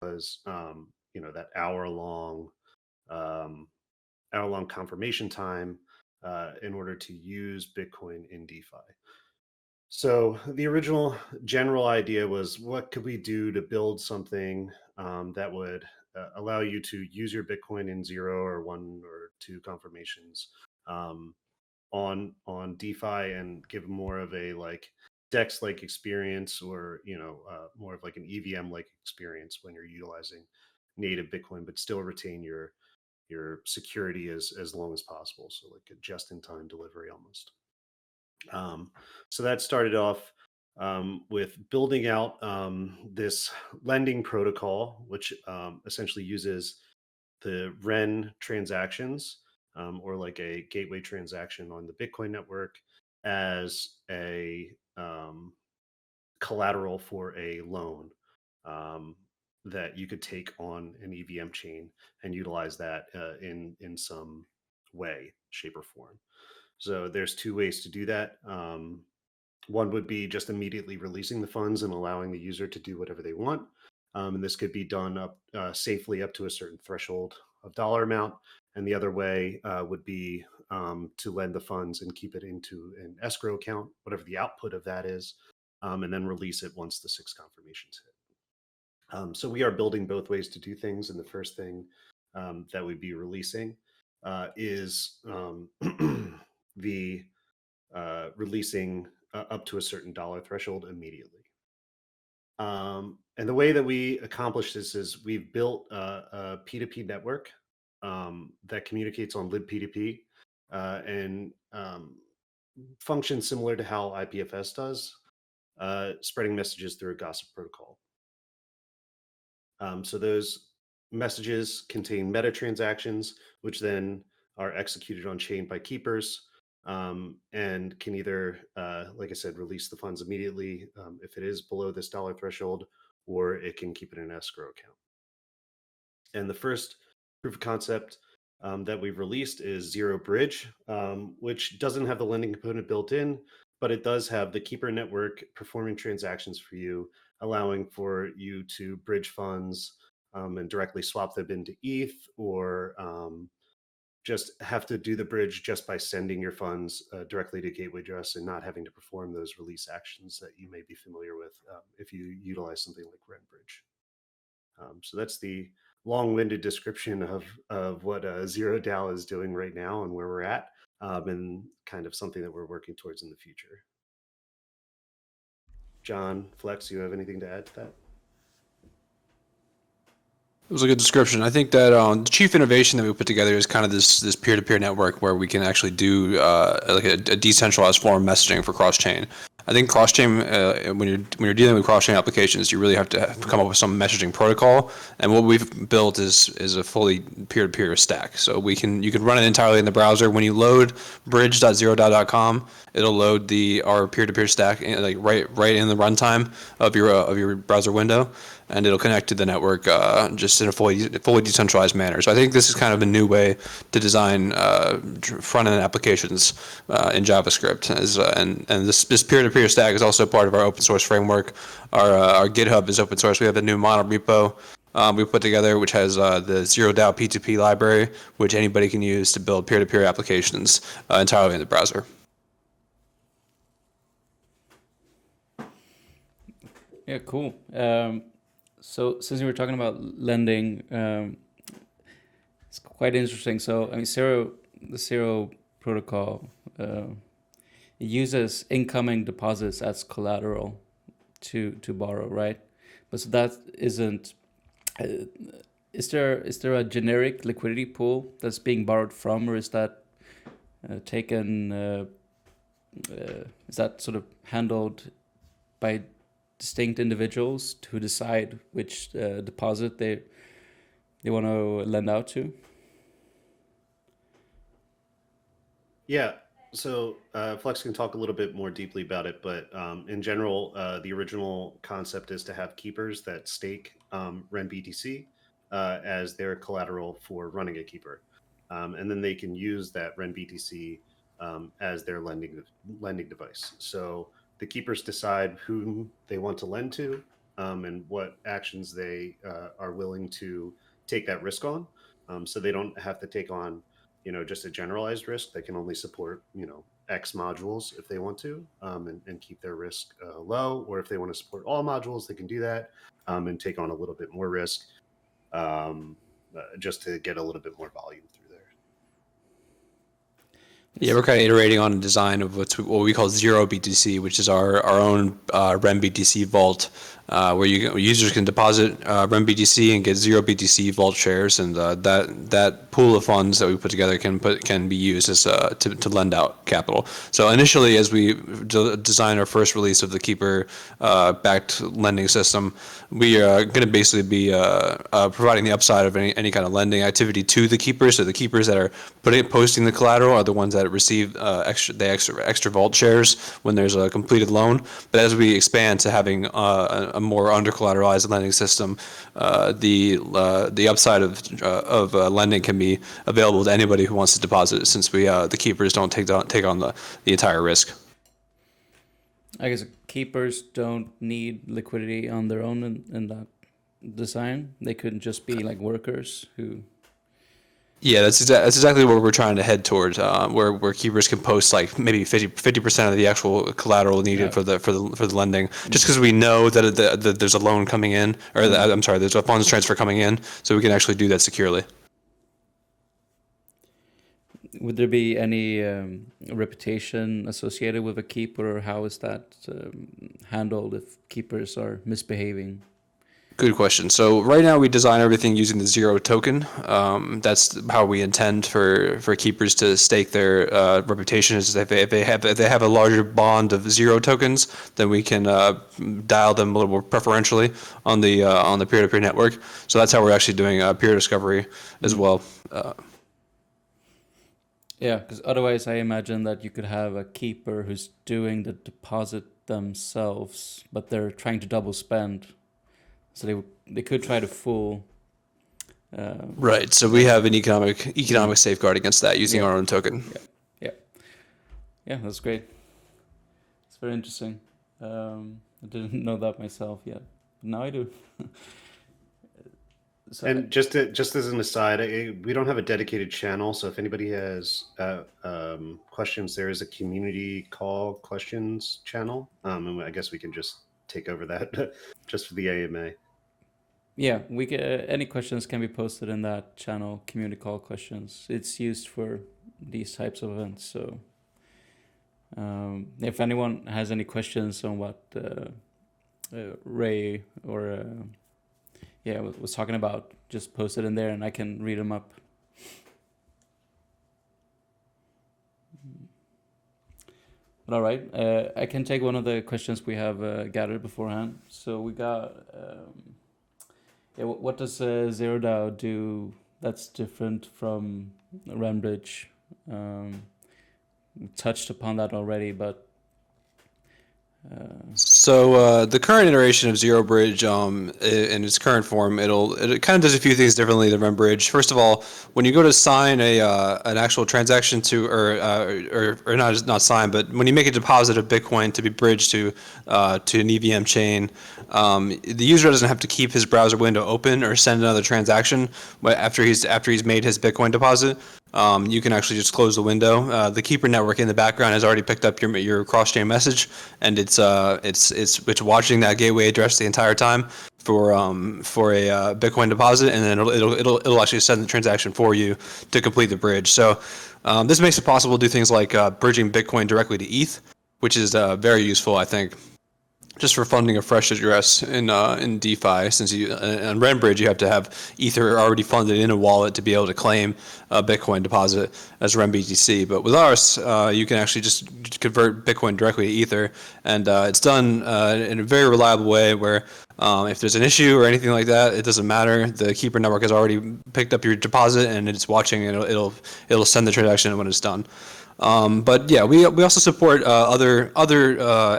was, that um, hour-long confirmation time in order to use Bitcoin in DeFi. So the original general idea was, what could we do to build something that would allow you to use your Bitcoin in 0 or 1 or 2 confirmations um, on DeFi and give more of a like DEX like experience, or more of like an EVM like experience when you're utilizing native Bitcoin, but still retain your security as long as possible. So like a just in time delivery almost. Um, so that started off with building out this lending protocol, which essentially uses the REN transactions, or like a gateway transaction on the Bitcoin network, as a collateral for a loan that you could take on an EVM chain and utilize that in some way, shape, or form. So there's two ways to do that. One would be just immediately releasing the funds and allowing the user to do whatever they want. And this could be done up safely up to a certain threshold of dollar amount. And the other way would be to lend the funds and keep it into an escrow account, whatever the output of that is, and then release it once the 6 confirmations hit. So we are building both ways to do things. And the first thing that we'd be releasing is the releasing up to a certain dollar threshold immediately. And the way that we accomplish this is we've built a P2P network that communicates on libp2p and functions similar to how IPFS does, spreading messages through a gossip protocol. So those messages contain meta transactions, which then are executed on chain by keepers, and can either, like I said, release the funds immediately if it is below this dollar threshold, or it can keep it in an escrow account. And the first proof of concept that we've released is Zero Bridge, which doesn't have the lending component built in, but it does have the keeper network performing transactions for you, allowing for you to bridge funds and directly swap them into ETH, or just have to do the bridge just by sending your funds directly to gateway address and not having to perform those release actions that you may be familiar with if you utilize something like RenBridge. So that's the long-winded description of what zeroDAO is doing right now and where we're at, and kind of something that we're working towards in the future. John, Flex, do you have anything to add to that? It was a good description. I think that the chief innovation that we put together is kind of this peer-to-peer network where we can actually do like a decentralized form of messaging for cross-chain. I think cross-chain, when you're dealing with cross-chain applications, you really have to come up with some messaging protocol. And what we've built is a fully peer-to-peer stack. So you can run it entirely in the browser. When you load bridge.zerodao.com, it'll load our peer-to-peer stack like right in the runtime of your browser window, and it'll connect to the network just in a fully decentralized manner. So I think this is kind of a new way to design front-end applications in JavaScript. And this peer-to-peer stack is also part of our open source framework. Our GitHub is open source. We have a new mono repo we put together, which has the zeroDAO P2P library, which anybody can use to build peer-to-peer applications entirely in the browser. Yeah, cool. So since we were talking about lending, it's quite interesting. So I mean, the Zero protocol, it uses incoming deposits as collateral to borrow, right? But so that isn't. Is there a generic liquidity pool that's being borrowed from, or is that taken? Is that sort of handled by distinct individuals who decide which deposit they want to lend out to? Yeah. So Flex can talk a little bit more deeply about it, but in general, the original concept is to have keepers that stake RenBTC as their collateral for running a keeper, and then they can use that RenBTC as their lending device. So the keepers decide whom they want to lend to, and what actions they are willing to take that risk on. So they don't have to take on, just a generalized risk. They can only support, X modules if they want to, and keep their risk low. Or if they want to support all modules, they can do that, and take on a little bit more risk, just to get a little bit more volume through there. Yeah, we're kind of iterating on a design of what we call zero BTC, which is our own REM BTC vault, where users can deposit REM BTC and get zero BTC vault shares, and that pool of funds that we put together can be used as to lend out capital. So initially, as we design our first release of the Keeper backed lending system, we are going to basically be providing the upside of any kind of lending activity to the keepers. So the keepers that are posting the collateral are the ones that receive extra vault shares when there's a completed loan. But as we expand to having a more under collateralized lending system, the upside of lending can be available to anybody who wants to deposit, since the keepers don't take on the entire risk. I guess keepers don't need liquidity on their own in that design. They could just be like workers who. Yeah, that's exactly where we're trying to head towards, where keepers can post like maybe 50% of the actual collateral needed for the lending, just because we know that there's a loan coming in, or there's a funds transfer coming in, so we can actually do that securely. Would there be any reputation associated with a keeper, or how is that handled if keepers are misbehaving? Good question. So right now we design everything using the zero token. That's how we intend for keepers to stake their reputation. Is if they have a larger bond of zero tokens, then we can dial them a little more preferentially on the peer-to-peer network. So that's how we're actually doing peer discovery as well. Yeah, because otherwise I imagine that you could have a keeper who's doing the deposit themselves, but they're trying to double spend. So they could try to fool. Right. So we have an economic safeguard against that using our own token. Yeah, that's great. It's very interesting. I didn't know that myself yet. Now I do. So and just as an aside, we don't have a dedicated channel. So if anybody has questions, there is a community call questions channel. And I guess we can just take over that just for the AMA. Yeah, we any questions can be posted in that channel, community call questions. It's used for these types of events. So if anyone has any questions on what Ray or was talking about, just post it in there and I can read them up. But all right, I can take one of the questions we have gathered beforehand. So we got, what does zeroDAO do that's different from RemBridge? We touched upon that already, but so the current iteration of ZeroBridge, in its current form, it kind of does a few things differently than RemBridge. First of all, when you go to sign an actual transaction to, or not sign, but when you make a deposit of Bitcoin to be bridged to an EVM chain, the user doesn't have to keep his browser window open or send another transaction. But after he's made his Bitcoin deposit, you can actually just close the window. The Keeper network in the background has already picked up your cross-chain message, and it's watching that gateway address the entire time for a Bitcoin deposit, and then it'll actually send the transaction for you to complete the bridge. So this makes it possible to do things like bridging Bitcoin directly to ETH, which is very useful, I think, just for funding a fresh address in DeFi. Since on RemBridge you have to have Ether already funded in a wallet to be able to claim a Bitcoin deposit as RemBTC. But with ours, you can actually just convert Bitcoin directly to Ether, and it's done in a very reliable way where if there's an issue or anything like that, it doesn't matter. The Keeper network has already picked up your deposit and it's watching, and it'll send the transaction when it's done. But yeah, we also support other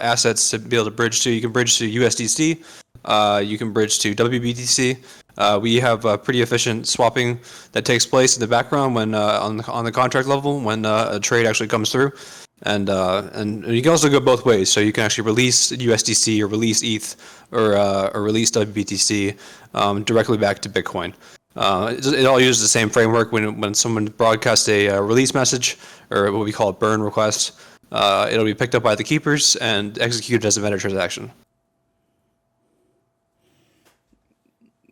assets to be able to bridge to. You can bridge to USDC. You can bridge to WBTC. We have pretty efficient swapping that takes place in the background when on the contract level when a trade actually comes through. And you can also go both ways. So you can actually release USDC or release ETH or release WBTC directly back to Bitcoin. It all uses the same framework. When someone broadcasts a release message or what we call a burn request, it'll be picked up by the keepers and executed as a meta transaction.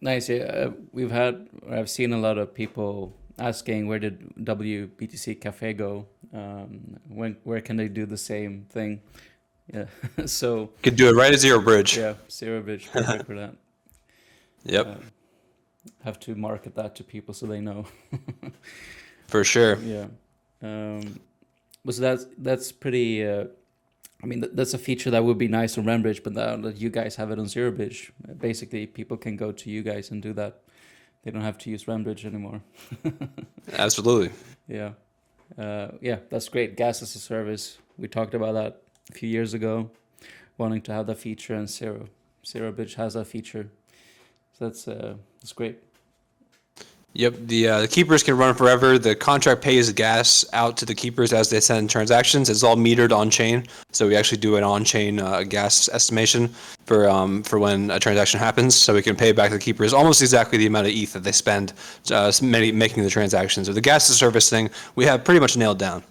Nice. Yeah, I've seen a lot of people asking where did WBTC Cafe go? Where can they do the same thing? Yeah. So You could do it right at Zero Bridge. yeah, Zero Bridge, perfect for that. Yep, Have to market that to people so they know. for sure. Yeah. But so that's pretty. I mean, that's a feature that would be nice on Rembridge, but now that you guys have it on Zero Bridge, basically people can go to you guys and do that. They don't have to use Rembridge anymore. Absolutely. Yeah. Yeah, that's great. Gas as a service. We talked about that a few years ago, wanting to have that feature, and Zero Bridge has that feature. So that's great. Yep, the keepers can run forever. The contract pays the gas out to the keepers as they send transactions. It's all metered on chain, so we actually do an on chain gas estimation for when a transaction happens, so we can pay back the keepers almost exactly the amount of ETH that they spend making the transaction. So the gas as a service thing we have pretty much nailed down.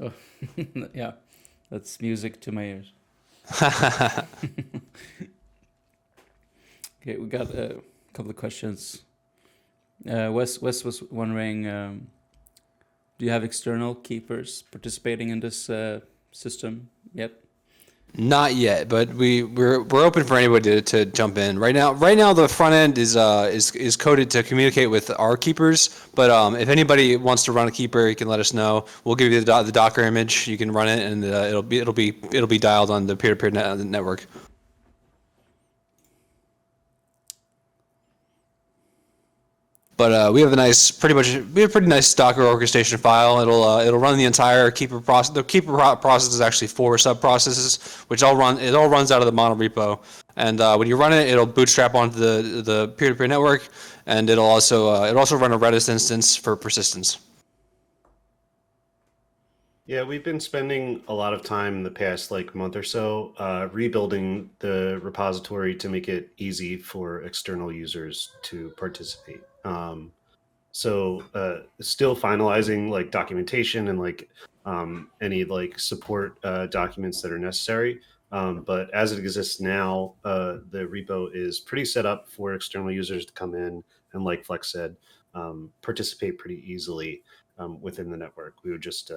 Oh, yeah, that's music to my ears. Okay, we got a couple of questions. Wes was wondering, do you have external keepers participating in this system yet? Not yet, but we're open for anybody to jump in. Right now the front end is coded to communicate with our keepers. But if anybody wants to run a keeper, you can let us know. We'll give you the Docker image. You can run it, and it'll be dialed on the peer-to-peer network. But we have a pretty nice Docker orchestration file. It'll run the entire keeper process. The keeper process is actually 4 sub processes, which it all runs out of the mono repo. And when you run it, it'll bootstrap onto the peer-to-peer network, and it'll also run a Redis instance for persistence. Yeah, we've been spending a lot of time in the past month or so rebuilding the repository to make it easy for external users to participate. So still finalizing documentation and any support documents that are necessary. But as it exists now, the repo is pretty set up for external users to come in and, like Flex said, participate pretty easily within the network. We would just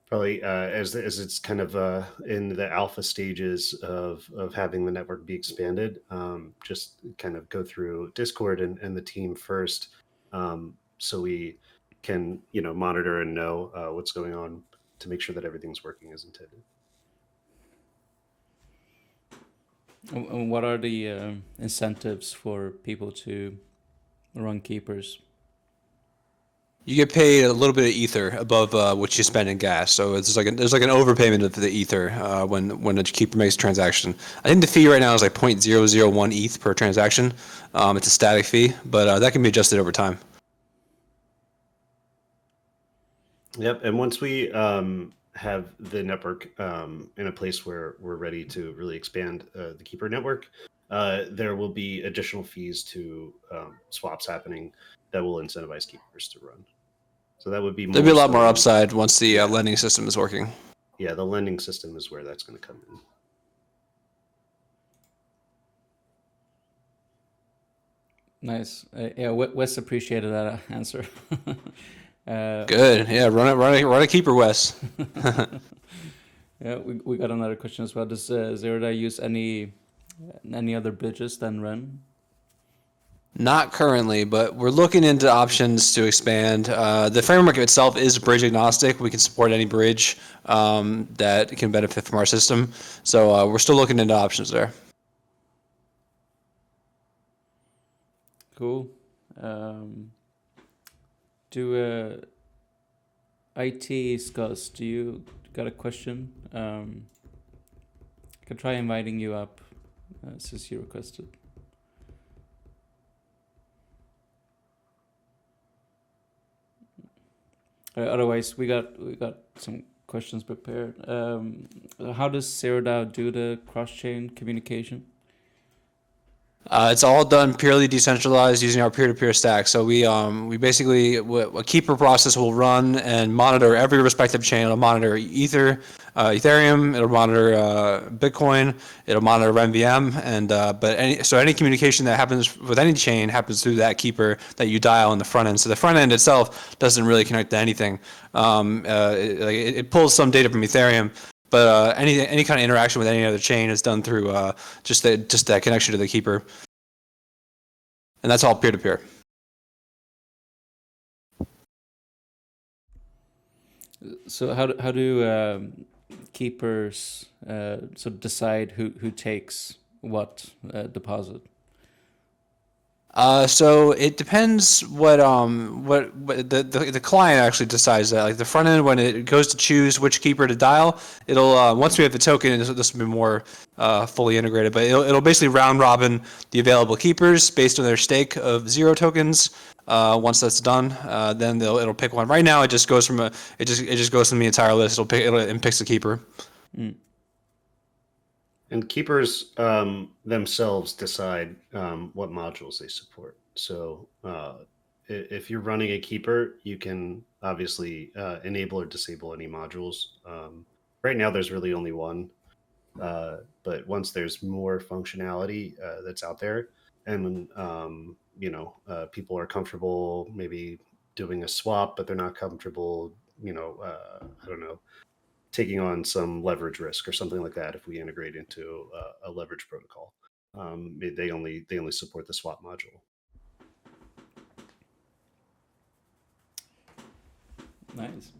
probably as it's kind of in the alpha stages of having the network be expanded, just kind of go through Discord and the team first, so we can monitor and know what's going on to make sure that everything's working as intended. And what are the incentives for people to run keepers? You get paid a little bit of ether above what you spend in gas, so there's like an overpayment of the ether when a keeper makes a transaction. I think the fee right now is like 0.001 ETH per transaction. It's a static fee, but that can be adjusted over time. Yep, and once we have the network in a place where we're ready to really expand the keeper network, there will be additional fees to swaps happening that will incentivize keepers to run. So that would be There'll be a lot more mostly- upside once the Yeah. lending system is working. Yeah, the lending system is where that's going to come in. Nice. Yeah, Wes appreciated that answer. Good. Yeah, run a keeper, Wes. Yeah, we got another question as well. Does zeroDAO use any other bridges than Ren? Not currently, but we're looking into options to expand. The framework itself is bridge agnostic. We can support any bridge that can benefit from our system. So we're still looking into options there. Cool. Do IT Scuzz, do you got a question? I can try inviting you up since you requested. Otherwise, we got some questions prepared. How does zeroDAO do the cross-chain communication? It's all done purely decentralized using our peer-to-peer stack. So we basically a keeper process will run and monitor every respective chain. It'll monitor Ethereum. It'll monitor Bitcoin. It'll monitor MVM. And but any communication that happens with any chain happens through that keeper that you dial in the front end. So the front end itself doesn't really connect to anything. It pulls some data from Ethereum. But any kind of interaction with any other chain is done through just that connection to the keeper, and that's all peer to peer. So how do keepers sort of decide who takes what deposit? So it depends what the client actually decides that. Like the front end, when it goes to choose which keeper to dial, it'll once we have the token, this will be more fully integrated, but it'll basically round robin the available keepers based on their stake of 0 tokens. Once that's done, then it'll pick one. Right now, it just goes from it just goes from the entire list. It picks a keeper. Mm. And keepers themselves decide what modules they support. So if you're running a keeper, you can obviously enable or disable any modules. Right now, there's really only one. But once there's more functionality that's out there, and people are comfortable maybe doing a swap, but they're not comfortable, I don't know, taking on some leverage risk or something like that. If we integrate into a leverage protocol, they only support the swap module. Nice.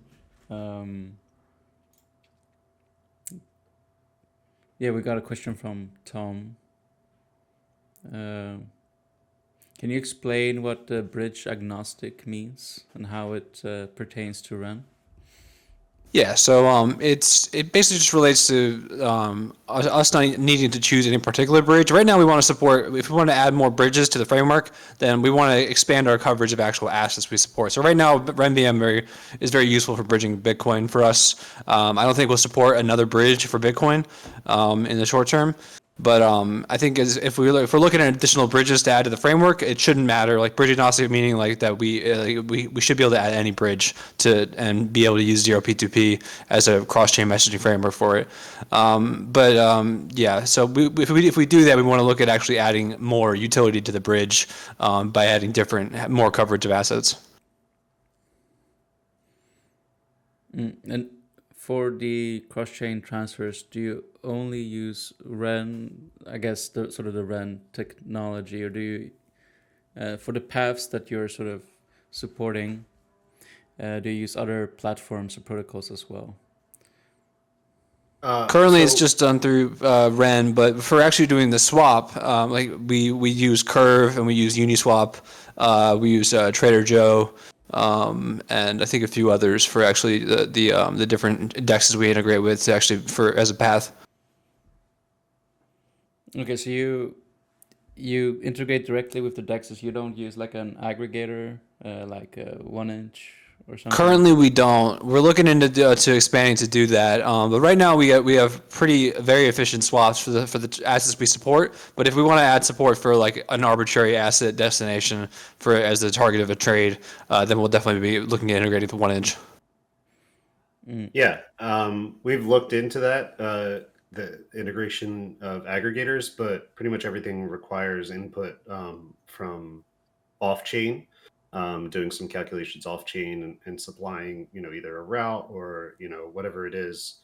Yeah, we got a question from Tom. Can you explain what the bridge agnostic means and how it pertains to Ren? Yeah, so it basically just relates to us not needing to choose any particular bridge. Right now, we want to support. If we want to add more bridges to the framework, then we want to expand our coverage of actual assets we support. So right now, RenVM is very useful for bridging Bitcoin for us. I don't think we'll support another bridge for Bitcoin in the short term. But I think if we're looking at additional bridges to add to the framework, it shouldn't matter. Like bridge agnostic, meaning like that we should be able to add any bridge and be able to use 0p2p as a cross-chain messaging framework for it. Yeah, so if we do that, we want to look at actually adding more utility to the bridge by adding more coverage of assets. And for the cross-chain transfers, do you only use Ren, I guess the sort of the Ren technology, or do you, for the paths that you're sort of supporting, do you use other platforms or protocols as well? Currently, it's just done through Ren, but for actually doing the swap, like we use Curve and we use Uniswap, we use Trader Joe. And I think a few others for actually the different indexes we integrate with to actually as a path. Okay, so you integrate directly with the dexes. You don't use like an aggregator, like 1inch or something. Currently, we don't. We're looking into to expanding to do that. But right now, we have very efficient swaps for the assets we support. But if we want to add support for like an arbitrary asset destination as the target of a trade, then we'll definitely be looking at integrating the 1inch. Yeah, we've looked into that, the integration of aggregators, but pretty much everything requires input from off-chain, doing some calculations off-chain and supplying, either a route or, whatever it is,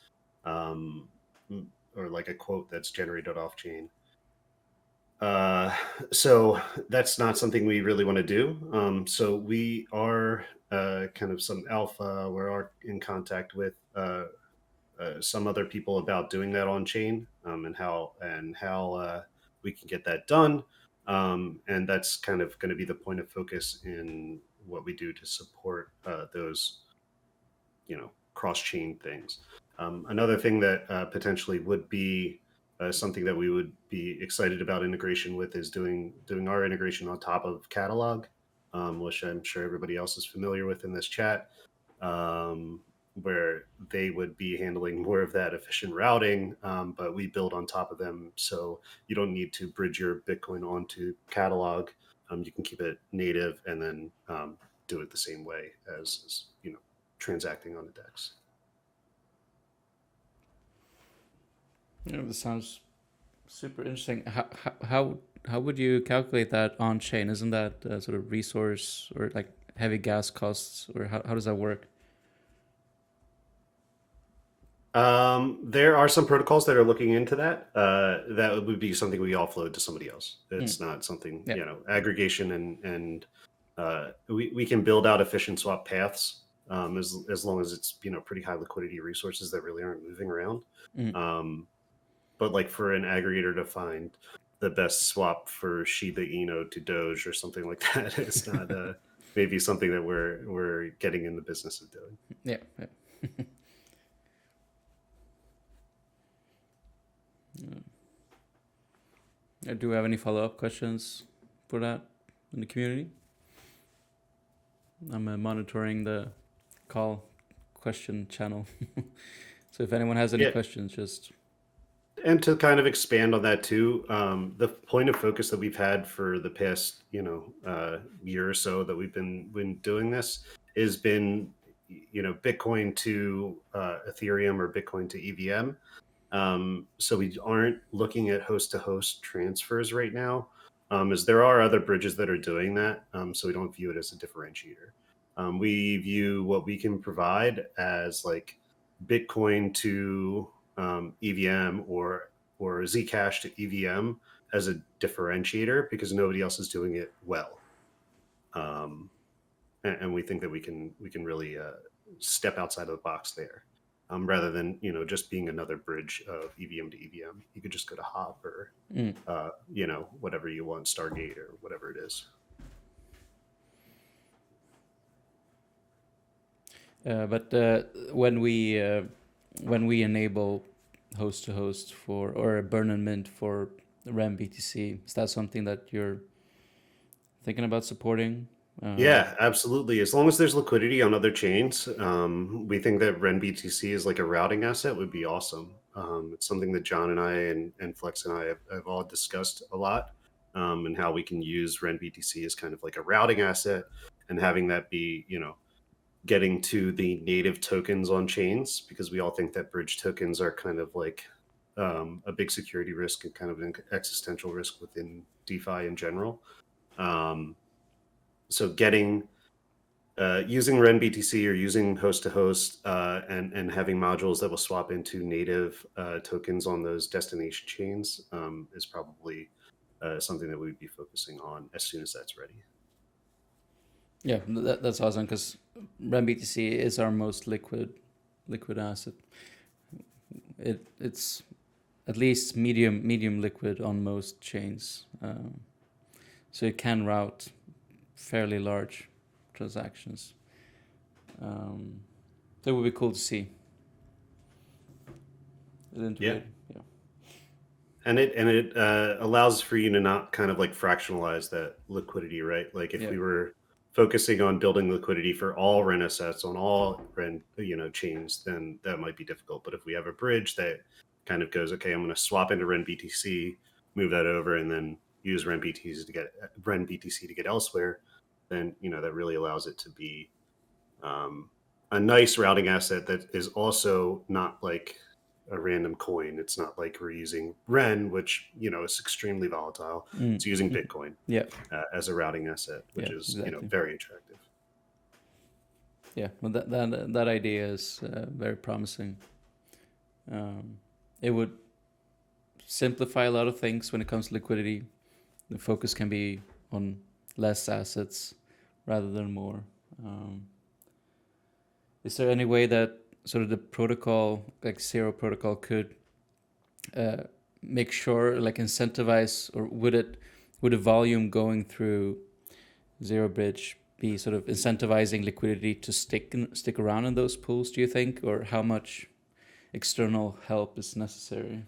or like a quote that's generated off-chain. So that's not something we really want to do. So we are kind of some alpha. We're in contact with some other people about doing that on chain, and how we can get that done. And that's kind of going to be the point of focus in what we do to support those, cross-chain things. Another thing that potentially would be something that we would be excited about integration with is doing our integration on top of Catalog, which I'm sure everybody else is familiar with in this chat. where they would be handling more of that efficient routing, but we build on top of them. So you don't need to bridge your Bitcoin onto catalog. You can keep it native and then do it the same way as transacting on the DEX. This sounds super interesting. How would you calculate that on chain? Isn't that sort of resource or like heavy gas costs, or how does that work? There are some protocols that are looking into that. That would be something we offload to somebody else. It's not something, Yeah. aggregation and we can build out efficient swap paths as long as it's, pretty high liquidity resources that really aren't moving around. But like for an aggregator to find the best swap for Shiba Inu to Doge or something like that, it's not maybe something that we're getting in the business of doing. Yeah. Do we have any follow-up questions for that in the community? I'm monitoring the call question channel. So if anyone has any questions, just... And to kind of expand on that too, the point of focus that we've had for the past, year or so that we've been doing this has been, Bitcoin to Ethereum or Bitcoin to EVM. So we aren't looking at host-to-host transfers right now, as there are other bridges that are doing that. So we don't view it as a differentiator. We view what we can provide as like Bitcoin to EVM or Zcash to EVM as a differentiator because nobody else is doing it well. And we think that we can really step outside of the box there. Rather than just being another bridge of EVM to EVM. You could just go to Hop or whatever you want, Stargate or whatever it is. But when we enable host to host for or a burn and mint for REM BTC, is that something that you're thinking about supporting? Yeah, absolutely. As long as there's liquidity on other chains, we think that REN BTC is like a routing asset would be awesome. It's something that John and I and Flex and I have all discussed a lot, and how we can use REN BTC as kind of like a routing asset and having that be, getting to the native tokens on chains, because we all think that bridge tokens are kind of like a big security risk and kind of an existential risk within DeFi in general. So getting using REN BTC or using host to host and having modules that will swap into native tokens on those destination chains is probably something that we'd be focusing on as soon as that's ready. Yeah, that's awesome because REN BTC is our most liquid asset. It's at least medium liquid on most chains, so it can route fairly large transactions. That would be cool to see. Yeah. And it allows for you to not kind of like fractionalize that liquidity, right? Like if we were focusing on building liquidity for all REN assets on all REN chains, then that might be difficult. But if we have a bridge that kind of goes, okay, I'm going to swap into REN BTC, move that over, and then use REN BTC to get elsewhere, then that really allows it to be a nice routing asset that is also not like a random coin. It's not like we're using REN, which is extremely volatile. It's using Bitcoin as a routing asset, which is very attractive. Yeah, well, that idea is very promising. It would simplify a lot of things when it comes to liquidity. The focus can be on less assets rather than more. Is there any way that sort of the protocol, like Zero protocol, could make sure, like incentivize, or would a volume going through Zero Bridge be sort of incentivizing liquidity to stick around in those pools, do you think? Or how much external help is necessary?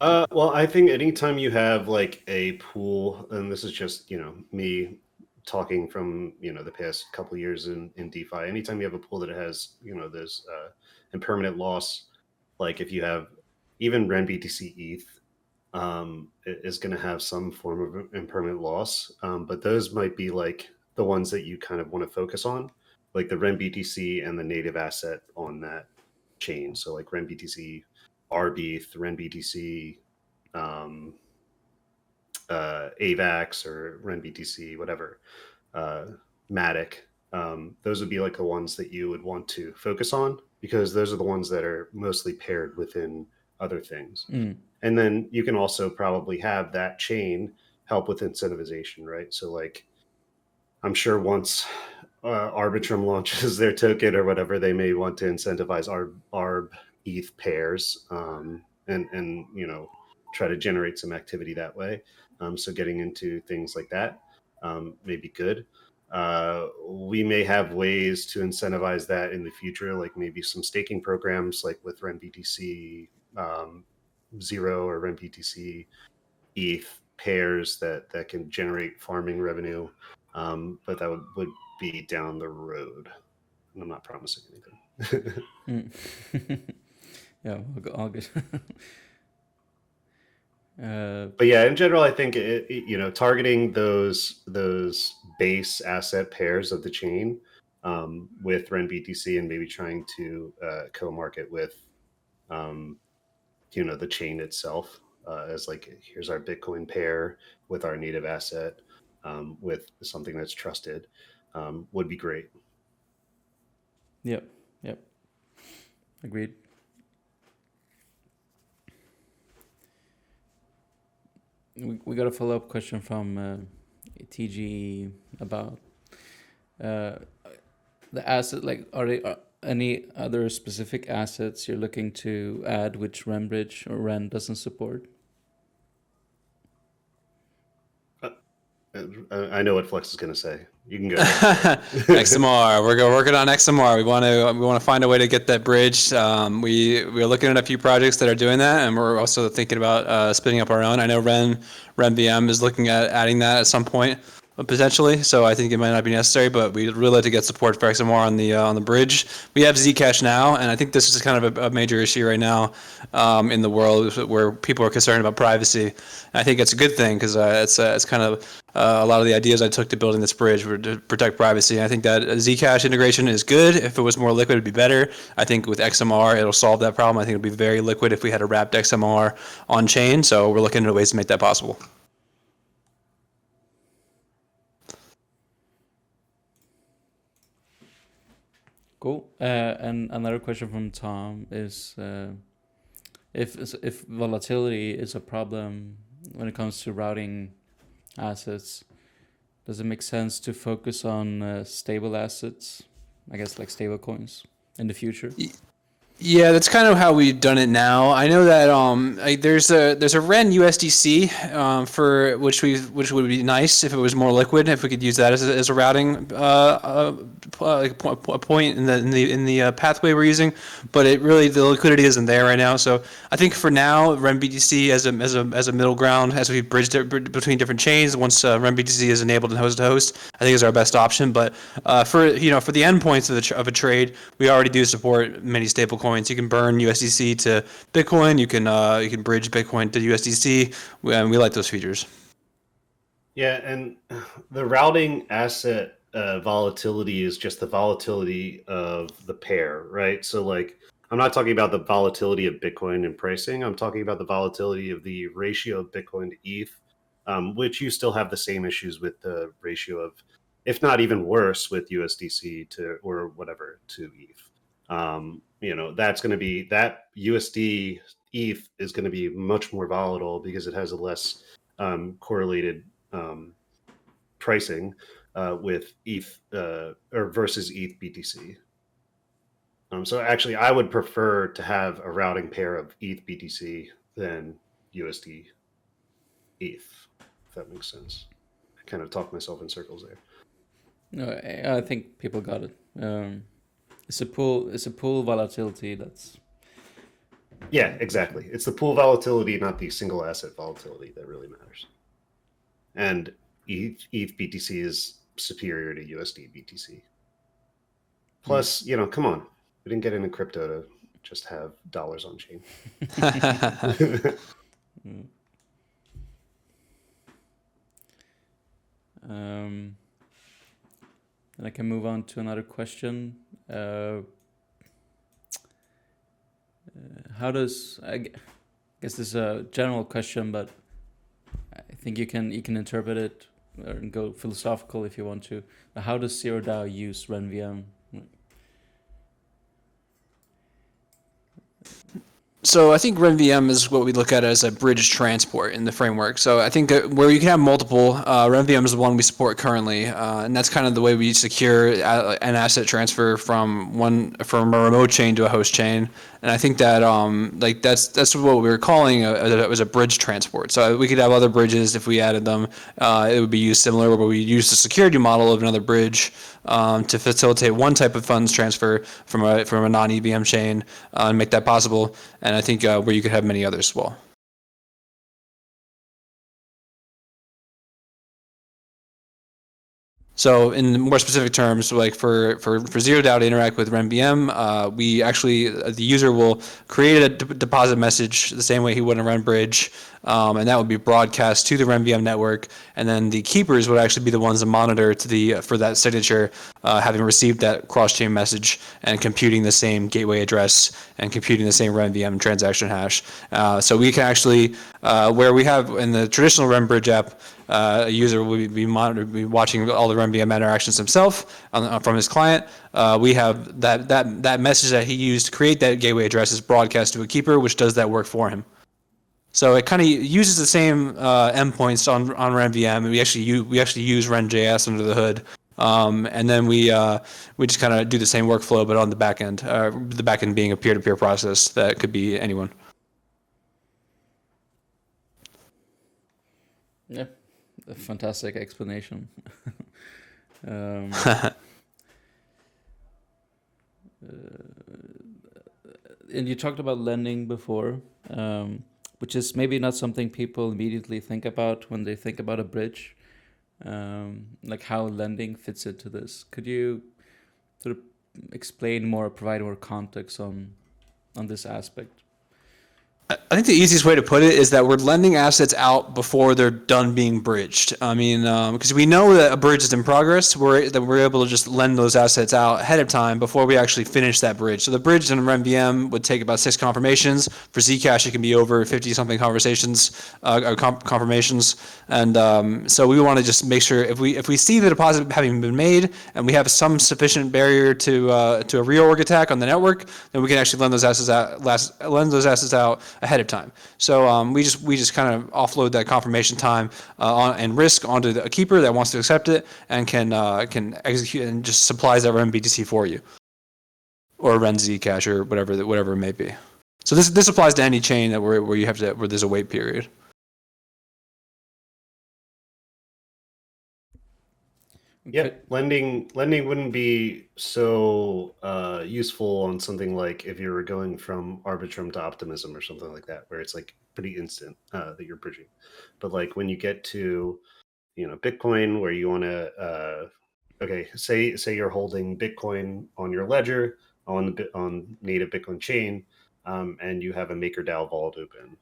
Well, I think anytime you have like a pool, and this is just, me talking from the past couple years in DeFi. Anytime you have a pool that has there's impermanent loss, like if you have even Ren BTC ETH is going to have some form of impermanent loss, but those might be like the ones that you kind of want to focus on, like the Ren BTC and the native asset on that chain. So like Ren BTC, RBETH, Ren BTC, um, AVAX or Ren BTC, whatever, Matic. Those would be like the ones that you would want to focus on because those are the ones that are mostly paired within other things. And then you can also probably have that chain help with incentivization, right? So like, I'm sure once Arbitrum launches their token or whatever, they may want to incentivize ARB ETH pairs, and try to generate some activity that way. So getting into things like that may be good. We may have ways to incentivize that in the future, like maybe some staking programs, like with RenBTC Zero or RenBTC ETH pairs that can generate farming revenue, but that would be down the road. And I'm not promising anything. Yeah, all good. But yeah, in general, I think targeting those base asset pairs of the chain with Ren BTC and maybe trying to co-market with the chain itself as like, here's our Bitcoin pair with our native asset with something that's trusted would be great. Yep. Agreed. We got a follow-up question from TG about the asset. Like, are there any other specific assets you're looking to add which RenBridge or Ren doesn't support? I know what Flex is going to say. You can go. XMR. We're working on XMR. We want to find a way to get that bridge. We're looking at a few projects that are doing that, and we're also thinking about spinning up our own. I know Ren VM is looking at adding that at some point potentially. So I think it might not be necessary, but we'd really like to get support for XMR on the bridge. We have Zcash now, and I think this is kind of a major issue right now in the world where people are concerned about privacy. And I think it's a good thing because it's kind of a lot of the ideas I took to building this bridge were to protect privacy. And I think that Zcash integration is good. If it was more liquid, it'd be better. I think with XMR, it'll solve that problem. I think it'll be very liquid if we had a wrapped XMR on chain. So we're looking into ways to make that possible. Cool. And another question from Tom is if volatility is a problem when it comes to routing assets, does it make sense to focus on stable assets, I guess like stable coins in the future? Yeah, that's kind of how we've done it now. I know that there's a Ren USDC for which would be nice if it was more liquid, if we could use that as a routing like a point in the pathway we're using. But it really, the liquidity isn't there right now. So I think for now, Ren BTC as a middle ground, as we bridge between different chains, once Ren BTC is enabled and host to host, I think is our best option. But for the endpoints of a trade, we already do support many stable coins. You can burn USDC to Bitcoin. You can bridge Bitcoin to USDC. We like those features. Yeah, and the routing asset volatility is just the volatility of the pair, right? So like, I'm not talking about the volatility of Bitcoin and pricing. I'm talking about the volatility of the ratio of Bitcoin to ETH, which you still have the same issues with the ratio of, if not even worse, with USDC to or whatever to ETH. That's going to be, that USD ETH is going to be much more volatile because it has a less correlated pricing with ETH or versus ETH BTC. So actually, I would prefer to have a routing pair of ETH BTC than USD ETH, if that makes sense. I kind of talked myself in circles there. No, I think people got it. It's a pool volatility that's. Yeah, exactly. It's the pool volatility, not the single asset volatility, that really matters. And ETH BTC is superior to USD BTC. Plus, come on, we didn't get into crypto to just have dollars on chain. And I can move on to another question. How does guess this is a general question, but I think you can interpret it and go philosophical if you want to. How does zeroDAO use RenVM? So I think RenVM is what we look at as a bridge transport in the framework. So I think where you can have multiple, RenVM is the one we support currently, and that's kind of the way we secure an asset transfer from a remote chain to a host chain. And I think that that's what we were calling as a bridge transport. So we could have other bridges if we added them. It would be used similar, where we use the security model of another bridge to facilitate one type of funds transfer from a non-EVM chain and make that possible. And I think where you could have many others as well. So in more specific terms, like for zeroDAO to interact with RenVM, we actually, the user will create a deposit message the same way he would in RenBridge, and that would be broadcast to the RenVM network, and then the keepers would actually be the ones to monitor for that signature, having received that cross-chain message and computing the same gateway address and computing the same RenVM transaction hash. So we can actually, where we have in the traditional RenBridge app, a user will be watching all the RenVM interactions himself from his client. We have that message that he used to create that gateway address is broadcast to a keeper, which does that work for him. So it kind of uses the same endpoints on RenVM. We actually use Ren.js under the hood, and then we just kind of do the same workflow, but on the back end. The back end being a peer-to-peer process that could be anyone. Yeah, a fantastic explanation. And you talked about lending before, which is maybe not something people immediately think about when they think about a bridge, like how lending fits into this. Could you sort of explain more, provide more context on this aspect? I think the easiest way to put it is that we're lending assets out before they're done being bridged. I mean, because we know that a bridge is in progress, we're able to just lend those assets out ahead of time before we actually finish that bridge. So the bridge in RenVM would take about 6 confirmations. For Zcash, it can be over 50-something confirmations, and so we want to just make sure if we see the deposit having been made and we have some sufficient barrier to a reorg attack on the network, then we can actually lend those assets out ahead of time. So we just kind of offload that confirmation time and risk onto a keeper that wants to accept it and can execute and just supplies that RenBTC for you, or RenZcash or whatever it may be. So this applies to any chain that where there's a wait period. Yeah, lending wouldn't be so useful on something like if you were going from Arbitrum to Optimism or something like that, where it's like pretty instant that you're bridging. But like when you get to Bitcoin, where you want to say you're holding Bitcoin on your ledger on native Bitcoin chain, and you have a MakerDAO vault open,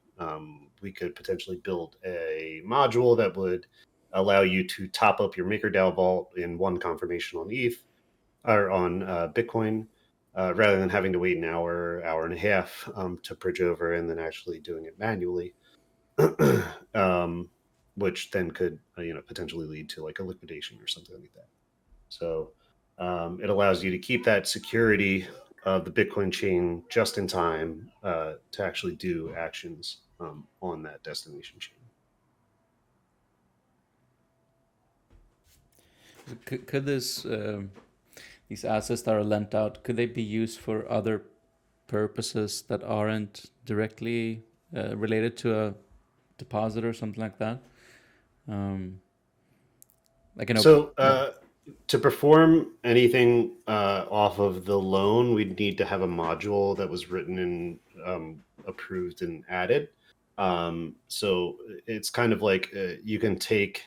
we could potentially build a module that would allow you to top up your MakerDAO vault in one confirmation on ETH or on Bitcoin, rather than having to wait an hour and a half to bridge over and then actually doing it manually, which then could potentially lead to like a liquidation or something like that. So it allows you to keep that security of the Bitcoin chain just in time to actually do actions on that destination chain. Could this these assets that are lent out, could they be used for other purposes that aren't directly related to a deposit or something like that? To perform anything off of the loan, we'd need to have a module that was written and approved and added. So it's kind of like you can take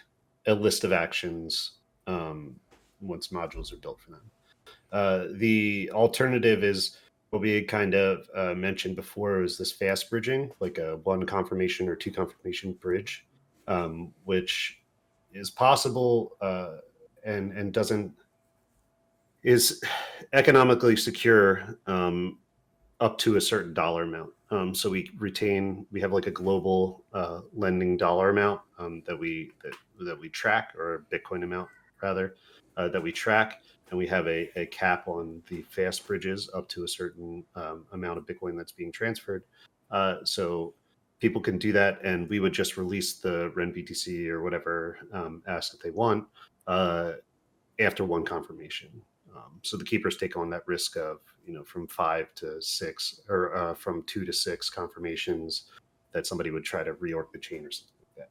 a list of actions once modules are built for them. The alternative is what we had kind of mentioned before, is this fast bridging, like a 1 confirmation or 2 confirmation bridge, which is possible and doesn't is economically secure up to a certain dollar amount. So we have like a global lending dollar amount that we track, or a Bitcoin amount rather, that we track, and we have a cap on the fast bridges up to a certain amount of Bitcoin that's being transferred. So people can do that, and we would just release the RenBTC or whatever asset they want after 1 confirmation. So the keepers take on that risk of, from 5 to 6, or from 2 to 6 confirmations that somebody would try to reorg the chain or something like that.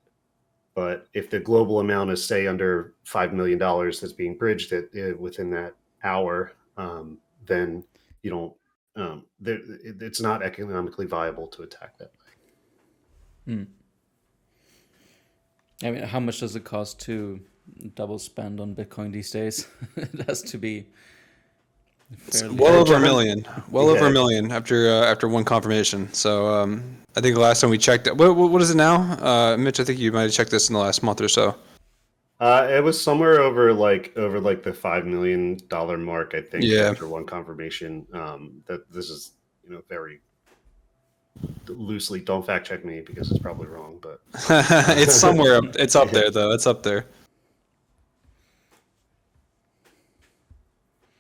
But if the global amount is, say, under $5 million that's being bridged within that hour, then you don't. It's not economically viable to attack that way. I mean, how much does it cost to double spend on Bitcoin these days? It has to be fairly. Well over a million. Well over a Yeah. million after 1 confirmation. So I think the last time we checked it, what is it now? Mitch, I think you might have checked this in the last month or so. It was somewhere over like the $5 million mark, I think, Yeah. after 1 confirmation. That this is, very loosely. Don't fact check me because it's probably wrong, but It's somewhere up. It's up there though. It's up there.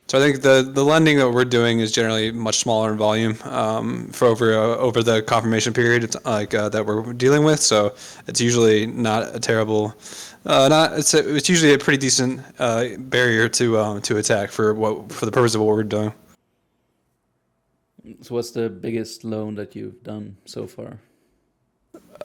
So I think the lending that we're doing is generally much smaller in volume for over the confirmation period. It's like that we're dealing with. So it's usually not a terrible. It's usually a pretty decent barrier to attack for the purpose of what we're doing. So what's the biggest loan that you've done so far?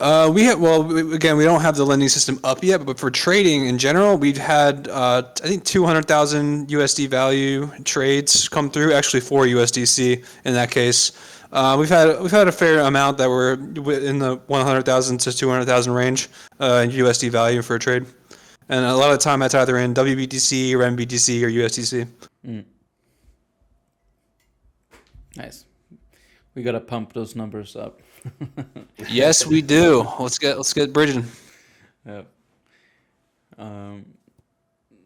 Again, we don't have the lending system up yet, but for trading in general, we've had I think 200,000 USD value trades come through. Actually, 4 USDC in that case. We've had a fair amount that were in the 100,000 to 200,000 range in USD value for a trade, and a lot of the time that's either in WBTC or MBTC or USDC. Nice. We gotta pump those numbers up. Yes, we do. Let's get bridging. Yeah.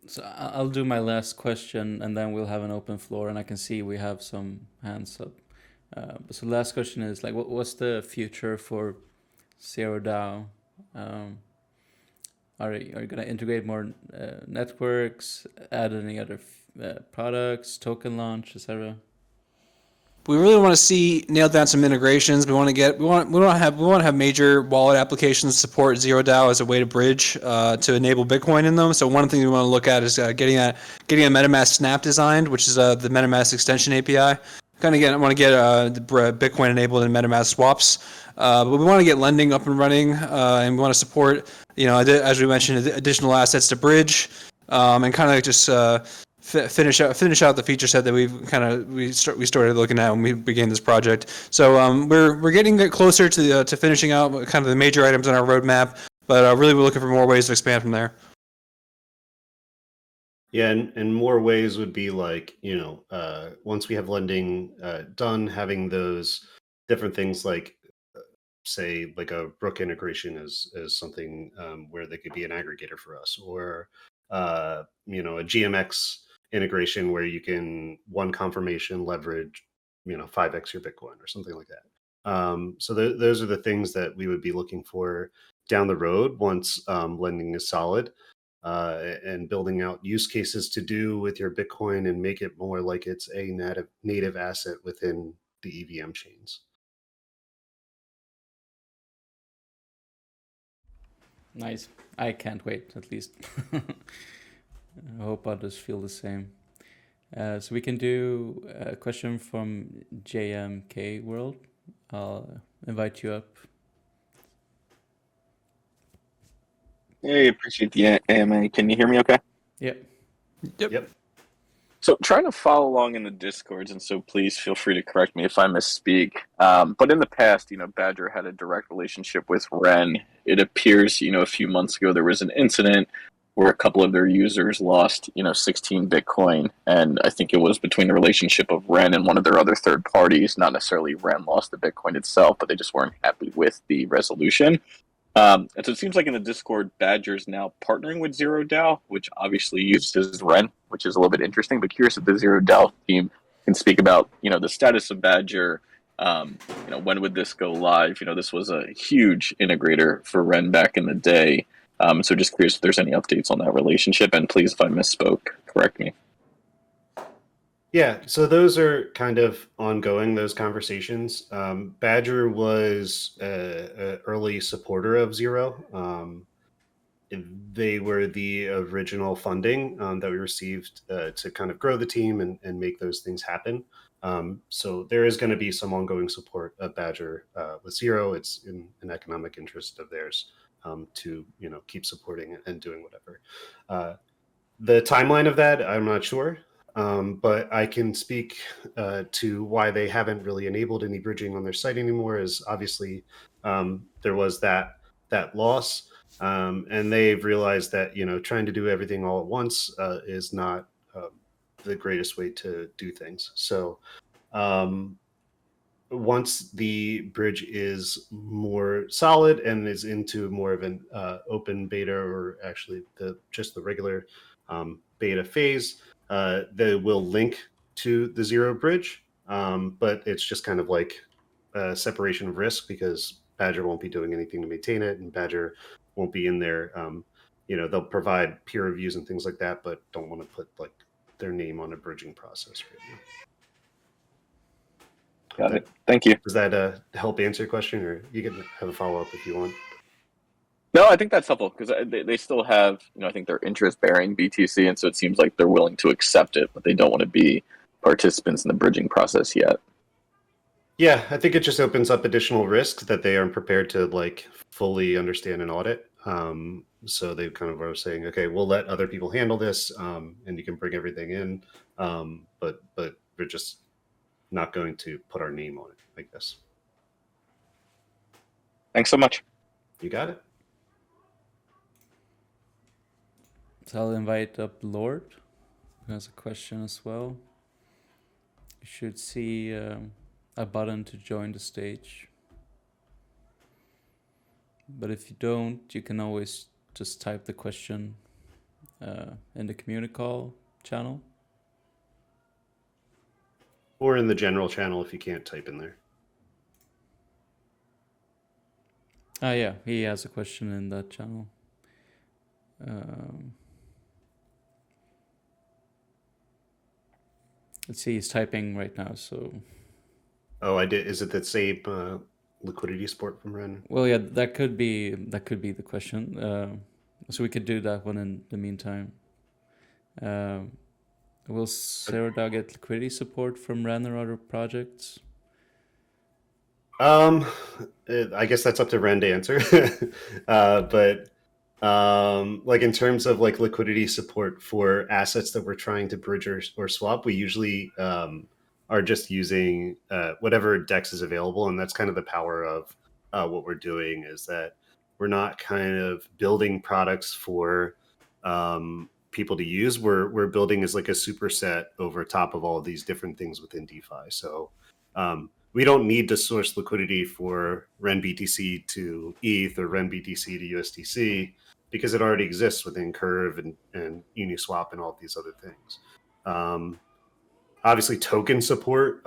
So I'll do my last question, and then we'll have an open floor. And I can see we have some hands up. So the last question is like, what's the future for zeroDAO? Are you gonna integrate more networks, add any other products, token launch, etc.? We really want to see nailed down some integrations. We want to have major wallet applications support zeroDAO as a way to bridge to enable Bitcoin in them. So one thing we want to look at is getting a MetaMask Snap designed, which is the MetaMask extension API. I want to get Bitcoin enabled in MetaMask swaps, but we want to get lending up and running, and we want to support, as we mentioned, additional assets to bridge, and kind of just finish out the feature set that we started looking at when we began this project. So we're getting closer to finishing out kind of the major items on our roadmap, but really we're looking for more ways to expand from there. Yeah, and more ways would be like, once we have lending done, having those different things like, say, like a Brook integration is something where they could be an aggregator for us, or a GMX integration where you can 1 confirmation leverage 5x your Bitcoin or something like that. So those are the things that we would be looking for down the road once lending is solid, and building out use cases to do with your Bitcoin and make it more like it's a native asset within the EVM chains. Nice. I can't wait, at least. I hope others feel the same. So we can do a question from JMK World. I'll invite you up. Hey, appreciate the AMA. Can you hear me okay? Yep. Yep. So trying to follow along in the Discords, and so please feel free to correct me if I misspeak. But in the past, Badger had a direct relationship with Ren. It appears, a few months ago there was an incident where a couple of their users lost, 16 Bitcoin, and I think it was between the relationship of Ren and one of their other third parties. Not necessarily Ren lost the Bitcoin itself, but they just weren't happy with the resolution. And so it seems like in the Discord, Badger's now partnering with zeroDAO, which obviously uses Ren, which is a little bit interesting. But curious if the zeroDAO team can speak about, the status of Badger. When would this go live? This was a huge integrator for Ren back in the day. So just curious if there's any updates on that relationship. And please, if I misspoke, correct me. Yeah, so those are kind of ongoing, those conversations. Badger was an early supporter of Zero. They were the original funding that we received to kind of grow the team and make those things happen. So there is going to be some ongoing support of Badger with Zero. It's in an economic interest of theirs to keep supporting and doing whatever. The timeline of that, I'm not sure. But I can speak to why they haven't really enabled any bridging on their site anymore. Is obviously there was that loss, and they've realized that trying to do everything all at once is not the greatest way to do things. So once the bridge is more solid and is into more of an open beta, or actually just the regular beta phase, they will link to the Zero bridge, but it's just kind of like a separation of risk because Badger won't be doing anything to maintain it, and Badger won't be in there. They'll provide peer reviews and things like that, but don't want to put like their name on a bridging process right now. Got it. Thank you. Does that help answer your question, or you can have a follow up if you want? No, I think that's helpful because they still have, I think they're interest bearing BTC, and so it seems like they're willing to accept it, but they don't want to be participants in the bridging process yet. Yeah, I think it just opens up additional risk that they aren't prepared to like fully understand and audit. So they kind of are saying, okay, we'll let other people handle this, and you can bring everything in, but we're just not going to put our name on it, I guess. Thanks so much. You got it. So I'll invite up Lord, who has a question as well. You should see a button to join the stage. But if you don't, you can always just type the question in the community call channel. Or in the general channel if you can't type in there. Yeah, he has a question in that channel. Let's see, he's typing right now, so... Oh, I did. Is it that same liquidity support from Ren? Well, yeah, that could be the question. So we could do that one in the meantime. Will zeroDAO get liquidity support from Ren or other projects? I guess that's up to Ren to answer. But like in terms of like liquidity support for assets that we're trying to bridge or swap, we usually are just using whatever DEX is available, and that's kind of the power of what we're doing, is that we're not kind of building products for people to use. We're building as like a superset over top of all of these different things within DeFi. So we don't need to source liquidity for Ren BTC to ETH or Ren BTC to USDC because it already exists within Curve and Uniswap and all of these other things. Obviously, token support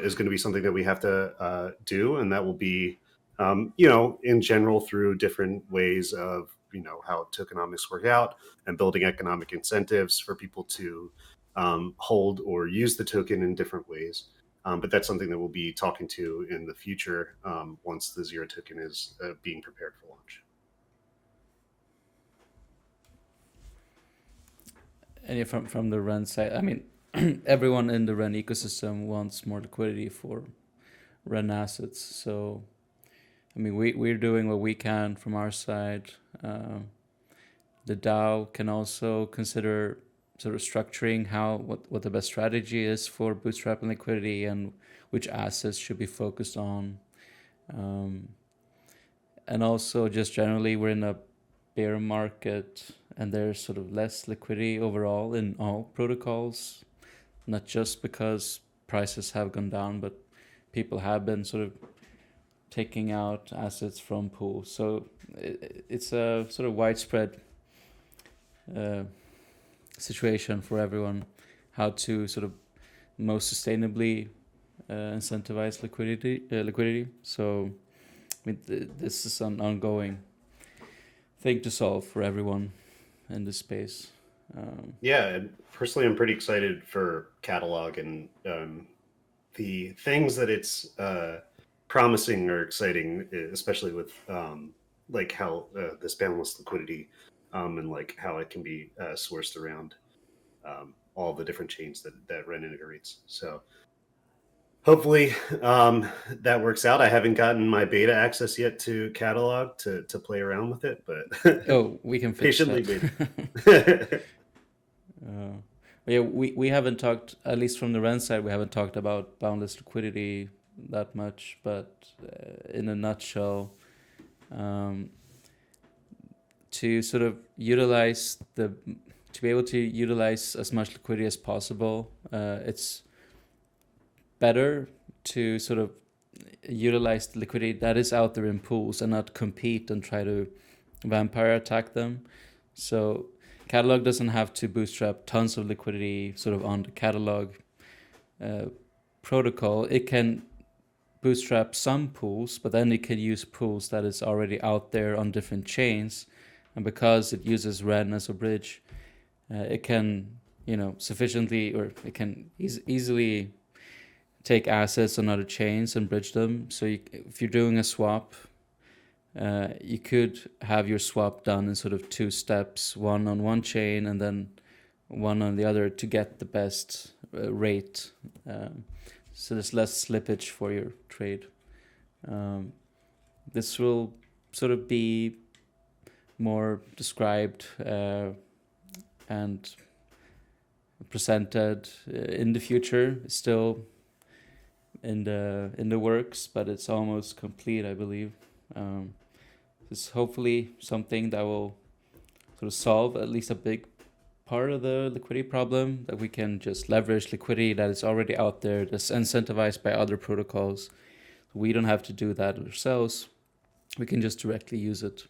is going to be something that we have to do, and that will be, in general through different ways of, how tokenomics work out and building economic incentives for people to hold or use the token in different ways. But that's something that we'll be talking to in the future once the Zero token is being prepared for launch. And yeah, from the Ren side, I mean, everyone in the Ren ecosystem wants more liquidity for Ren assets. So, I mean, we're doing what we can from our side. The DAO can also consider sort of structuring what the best strategy is for bootstrapping liquidity and which assets should be focused on. And also just generally we're in a bear market and there's sort of less liquidity overall in all protocols, not just because prices have gone down, but people have been sort of taking out assets from pools. So it's a sort of widespread situation for everyone, how to sort of most sustainably incentivize liquidity. So I mean, this is an ongoing thing to solve for everyone in this space. Yeah, and personally, I'm pretty excited for catalog and the things that it's promising or exciting, especially with like how this boundless liquidity and like how it can be sourced around all the different chains that Ren integrates. So hopefully that works out. I haven't gotten my beta access yet to catalog to play around with it, but Oh, we can fix patiently that. waiting. Yeah, we haven't talked, at least from the Ren side, we haven't talked about boundless liquidity that much, but in a nutshell, to sort of utilize to be able to utilize as much liquidity as possible, it's better to sort of utilize the liquidity that is out there in pools and not compete and try to vampire attack them. So catalog doesn't have to bootstrap tons of liquidity sort of on the catalog protocol. It can bootstrap some pools, but then it can use pools that is already out there on different chains, and because it uses Ren as a bridge, it can sufficiently, or it can easily take assets on other chains and bridge them. So if you're doing a swap, you could have your swap done in sort of 2 steps, one on one chain and then one on the other to get the best rate. So there's less slippage for your trade. This will sort of be more described and presented in the future. It's still in the works, but it's almost complete, I believe. It's hopefully something that will sort of solve at least a big part of the liquidity problem, that we can just leverage liquidity that is already out there, that's incentivized by other protocols. We don't have to do that ourselves. We can just directly use it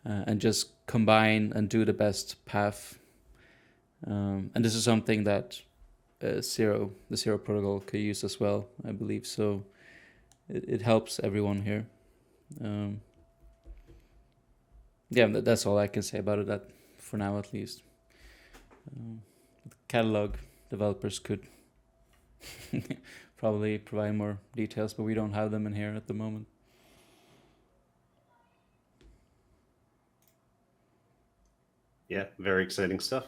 and just combine and do the best path. And this is something that the Zero protocol could use as well, I believe. So it helps everyone here. Yeah, that's all I can say about it, that for now at least. Catalog developers could probably provide more details, but we don't have them in here at the moment. Yeah, very exciting stuff.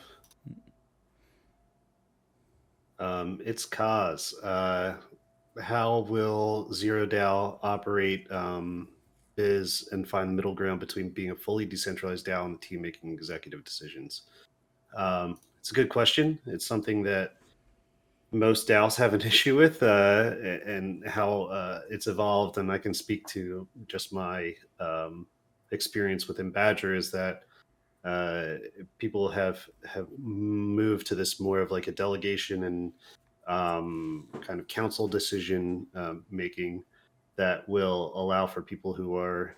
It's Kaz. How will zeroDAO operate Biz and find the middle ground between being a fully decentralized DAO and the team making executive decisions? It's a good question. It's something that most DAOs have an issue with, and how it's evolved. And I can speak to just my experience within Badger is that people have moved to this more of like a delegation and kind of council decision making that will allow for people who are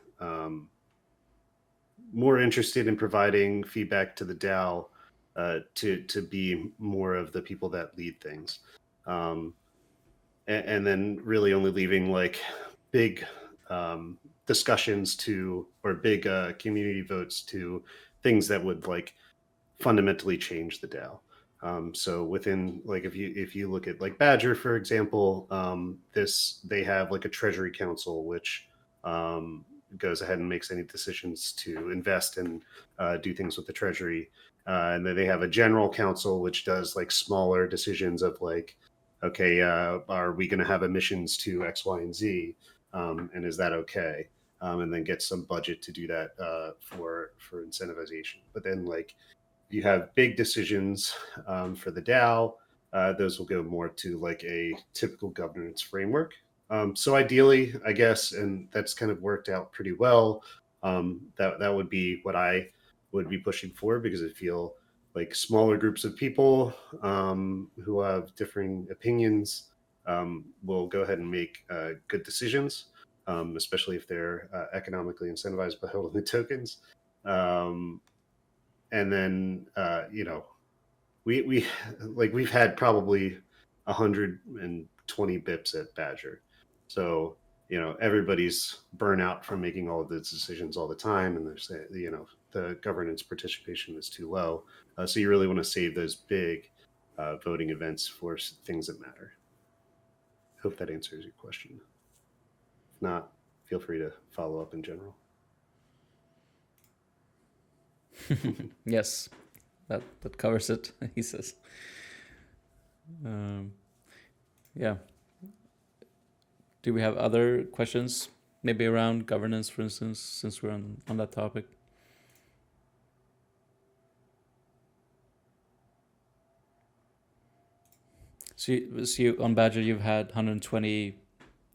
more interested in providing feedback to the DAO to be more of the people that lead things, and then really only leaving like big discussions to, or big community votes to things that would like fundamentally change the DAO. So within, like, if you look at like Badger, for example, they have like a treasury council, which goes ahead and makes any decisions to invest and do things with the treasury. And then they have a general council, which does like smaller decisions of like, okay, are we going to have emissions to X, Y, and Z? And is that okay? And then get some budget to do that for incentivization. But then like you have big decisions for the DAO. Those will go more to like a typical governance framework. So ideally, I guess, and that's kind of worked out pretty well. That would be what I would be pushing for, because I feel like smaller groups of people who have differing opinions will go ahead and make good decisions, especially if they're economically incentivized by holding the tokens. And then we like we've had probably 120 bips at Badger, so everybody's burnout from making all of those decisions all the time, and there's the governance participation is too low. So you really want to save those big voting events for things that matter. Hope that answers your question. If not, feel free to follow up in general. Yes, that covers it. He says. Yeah. Do we have other questions? Maybe around governance, for instance, since we're on that topic. So you on Badger, you've had 120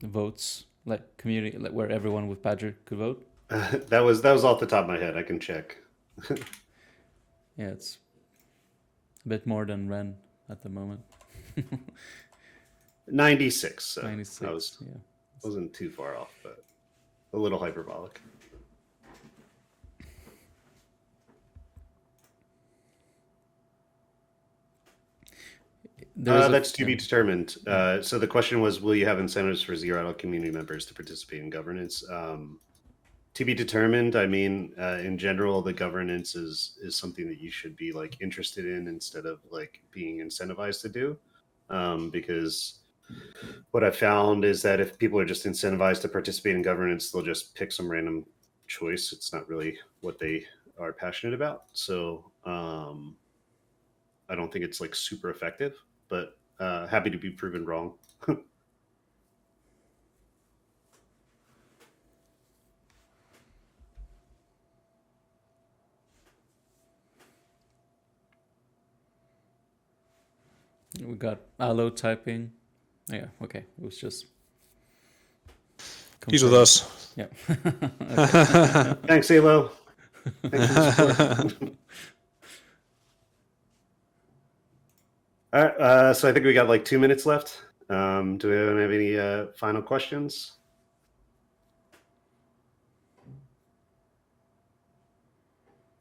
votes, like community, like where everyone with Badger could vote. That was off the top of my head. I can check. Yeah, it's a bit more than Ren at the moment. 96. So 96. Yeah. Wasn't too far off, but a little hyperbolic. That's to be determined. So the question was, will you have incentives for zeroDAO community members to participate in governance? To be determined. I mean, in general, the governance is something that you should be like interested in instead of like being incentivized to do, because what I found is that if people are just incentivized to participate in governance, they'll just pick some random choice. It's not really what they are passionate about. So I don't think it's like super effective, but happy to be proven wrong. We got Allo typing. Yeah, okay. It was just. He's with us. Yeah. Thanks, Alo. Thanks for the support. All right, so I think we got like 2 minutes left. Do we have any final questions?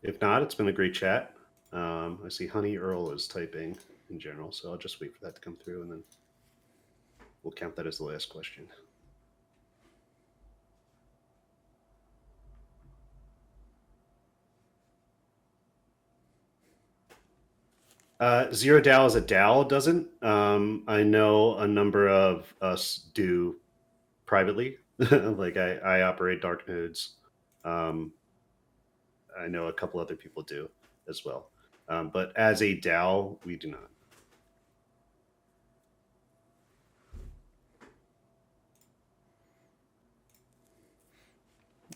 If not, it's been a great chat. I see Honey Earl is typing in general, so I'll just wait for that to come through, and then we'll count that as the last question. zeroDAO as a DAO doesn't. I know a number of us do privately. Like I operate dark nodes. I know a couple other people do as well. But as a DAO, we do not.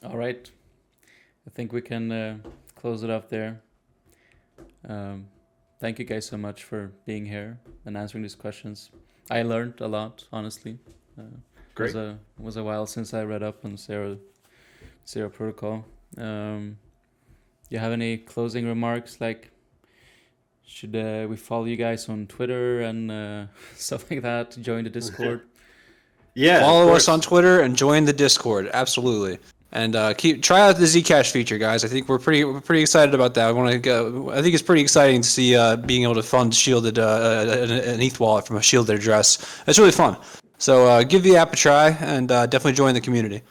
All right. I think we can close it up there. Thank you guys so much for being here and answering these questions. I learned a lot, honestly. Great. It was a while since I read up on Zero Protocol. You have any closing remarks? Like, should we follow you guys on Twitter and stuff like that? Join the Discord. Yeah. Follow us on Twitter and join the Discord. Absolutely. And try out the Zcash feature, guys. I think we're pretty excited about that. I think it's pretty exciting to see being able to fund shielded an ETH wallet from a shielded address. It's really fun. So give the app a try and definitely join the community.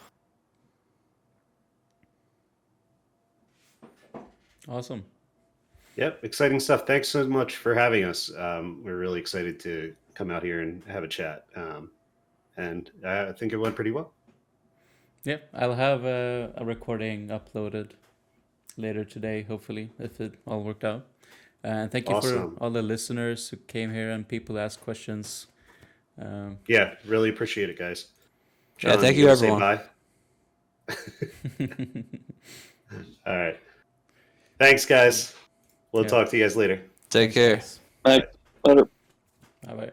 Awesome. Yep, exciting stuff. Thanks so much for having us. We're really excited to come out here and have a chat. And I think it went pretty well. Yeah, I'll have a recording uploaded later today, hopefully, if it all worked out. And thank you for all the listeners who came here and people who asked questions. Yeah, really appreciate it, guys. John, thank you, everyone. Say bye. All right. Thanks, guys. We'll talk to you guys later. Take care. Bye. Later. Bye-bye.